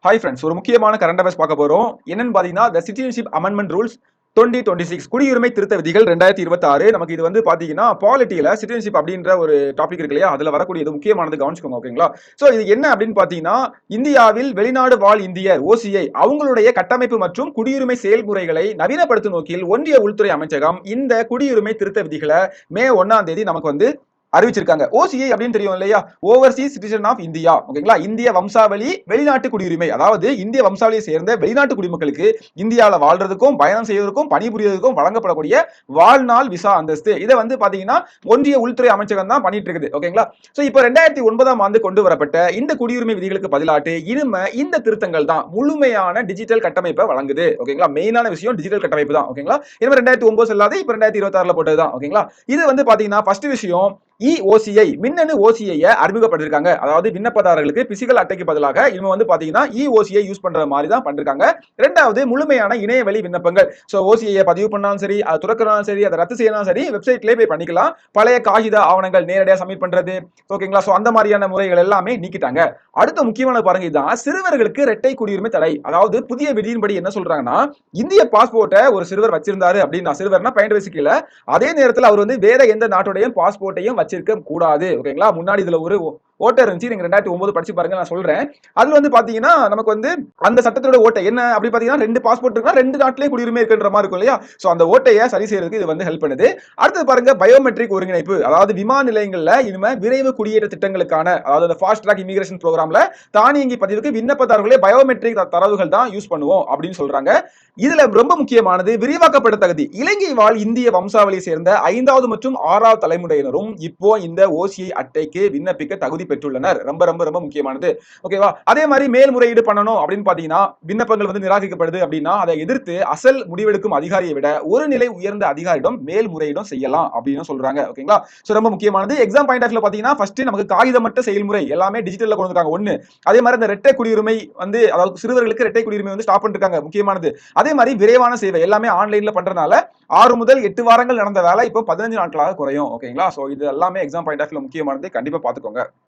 Hi friends, ஒரு முக்கியமான current affairs பார்க்க போறோம். என்னன்னு பாத்தீங்கன்னா த சிட்டிசன்ஷிப் அமெண்ட்மெண்ட் ரூல்ஸ் 2026 குடியுரிமை திருத்த விதிகள் 2026. நமக்கு இது வந்து பாத்தீங்கன்னா பாலிட்டியில சிட்டிசன்ஷிப் அப்படின்ற ஒரு டாபிக் இருக்கு இல்லையா, அதுல வரக்கூடியது முக்கியமானது, கவனிச்சுக்கோங்க. ஓகேங்களா? சோ இது என்ன அப்படின்னு பாத்தீங்கன்னா, இந்தியாவில் வெளிநாடு வாழ் இந்தியர் ஓசிஐ அவங்களுடைய கட்டமைப்பு மற்றும் குடியுரிமை செயல்முறைகளை நவீனப்படுத்தும் நோக்கில் ஒன்றிய உள்துறை அமைச்சகம் இந்த குடியுரிமை திருத்த விதிகளை மே 1ஆம் தேதி நமக்கு வந்து அறிவிச்சிருக்காங்க. ஓசிஐ அப்படின்னு தெரியும் இல்லையா, ஓவர்சீஸ் சிட்டிசன் ஆஃப் இந்தியா. ஓகேங்களா? இந்திய வம்சாவளி வெளிநாட்டு குடியுரிமை, அதாவது இந்திய வம்சாவளியை சேர்ந்த வெளிநாட்டு குடிமக்களுக்கு இந்தியாவில் வாழ்றதுக்கும் பயணம் செய்வதற்கும் பணிபுரியறதுக்கும் வழங்கப்படக்கூடிய வாழ்நாள் விசா அந்தஸ்து. இதை வந்து பாத்தீங்கன்னா ஒன்றிய உள்துறை அமைச்சகம் தான் பண்ணிட்டு இருக்குது. ஓகேங்களா? சோ இப்போ 2009ஆம் ஆண்டு கொண்டு வரப்பட்ட இந்த குடியுரிமை விதிகளுக்கு பதிலாட்டு இனிமே இந்த திருத்தங்கள் தான் முழுமையான டிஜிட்டல் கட்டமைப்பை வழங்குது. ஓகேங்களா? மெயினான விஷயம் டிஜிட்டல் கட்டமைப்பு தான். ஓகேங்களா? இனிமே 2009 செல்லாது, இப்போ 2026ல போட்டதுதான். ஓகேங்களா? இது வந்து பாத்தீங்கன்னா ஃபர்ஸ்ட் விஷயம், இஓசிஐ மின்னணு ஓசிஐ அறிமுகப்படுத்திருக்காங்க. அதாவது விண்ணப்பதாரர்களுக்கு பிசிக்கல் அட்டைக்கு பதிலாக இவங்க வந்து பாத்தீங்கன்னா இஓசிஐ யூஸ் பண்ற மாதிரி தான் பண்ணிருக்காங்க. இரண்டாவது, முழுமையான இணையவழி விண்ணப்பங்கள். சோ ஓசிஐ பதிவு பண்ணாலும் சரி, அது துறக்கறனாலும் சரி, அதை ரத்து செய்யணும் சரி, வெப்சைட்லயே போய் பண்ணிக்கலாம். பழைய காகித ஆவணங்கள் நேரடியாக சப்மிட் பண்றது. ஓகேங்களா? சோ அந்த மாதிரியான முறைகள் எல்லாமே நீக்கிட்டாங்க. அடுத்த முக்கியமான பாருங்க, இதுதான் சிறுவர்களுக்கு இரட்டை குடியுரிமை தடை. அதாவது புதிய விதியின்படி என்ன சொல்றாங்கன்னா, இந்திய பாஸ்போர்ட்டை ஒரு சிறுவர் வச்சிருந்தாரு அப்படின்னா, சிறுவர்னா 18 வயசு கீழ, அதே நேரத்தில் அவர் வந்து வேற எந்த நாட்டுடைய பாஸ்போர்ட்டையும் வச்சிருக்க கூடாது. ஓகேங்களா? முன்னாடி இதுல ஒரு ஓட்டை இருந்துச்சு, நீங்க 2009 படிச்சு பாருங்க, நான் சொல்றேன். அதுல வந்து பாத்தீங்கன்னா நமக்கு வந்து அந்த சட்டத்தோட ஓட்டை என்ன அப்படி பாத்தீங்கன்னா, 2 பாஸ்போர்ட் இருக்கா, 2 நாட்டிலே குடியுரிமை இருக்குன்ற மாதிரி இருக்கும் இல்லையா? சோ அந்த ஓட்டையை சரி செய்யறதுக்கு இது வந்து ஹெல்ப் பண்ணுது. அடுத்து பாருங்க, பயோமெட்ரிக் ஒருங்கிணைப்பு. அதாவது விமான நிலையங்கள்ல இனிமே விரைவு குடியேற்ற திட்டங்களுக்கான, அதாவது அந்த ஃபாஸ்ட் ட்ராக் இமிகிரேஷன் ப்ரோக்ராம்ல தானியங்கி பதிவுக்கு விண்ணப்பதாரர்களே பயோமெட்ரிக் தரவுகள் தான் யூஸ் பண்ணுவோம் அப்படின்னு சொல்றாங்க. இதுல ரொம்ப முக்கியமானது விரிவாக்கப்பட்ட தகுதி. இலங்கை வாழ் இந்திய வம்சாவளியை சேர்ந்த 5வது மற்றும் 6வது தலைமுறையினரும் இப்போ இந்த ஓசிஐ அட்டைக்கு விண்ணப்பிக்க தகுதி பெற்றுள்ளனர். ரொம்ப ரொம்ப ரொம்ப முக்கியமானது. ஓகேவா? அதே மாதிரி மேல்முறையீடு பண்ணணும் அப்படின்னு பாத்தீங்கன்னா, விண்ணப்பங்கள் வந்து நிராகரிக்கப்படுது அப்படின்னா அதை எதிர்த்து அசல் முடிவெடுக்கும் அதிகாரியை விட ஒரு நிலை உயர்ந்த அதிகாரியிடம் மேல்முறையீடும் செய்யலாம் அப்படின்னு சொல்றாங்க. ஓகேங்களா? சோ ரொம்ப முக்கியமானது. எக்ஸாம் பாயிண்ட் ஆஃப் வியூல பாத்தீங்கன்னா ஃபர்ஸ்ட் நமக்கு காகிதமற்ற செயல்முறை எல்லாமே டிஜிட்டல்ல கொண்டு வந்திருக்காங்க. ஒண்ணு. அதே மாதிரி இந்த இரட்டை குடியுரிமை வந்து, அதாவது சிறுவர்களுக்கு இரட்டை குடியுரிமை வந்து ஸ்டாப் பண்ணிருக்காங்க. முக்கியமானது. அதே மாதிரி விரைவான சேவை எல்லாமே ஆன்லைன்ல பண்றதுனால 6 முதல் 8 வாரங்கள் நடந்த வேலை இப்போ 15 நாட்களாக குறையும். ஓகேங்களா? சோ இது எல்லாமே எக்ஸாம் பாயிண்ட் ஆஃப் வியூல முக்கியமானது. கண்டிப்பா பாத்துக்கோங்க.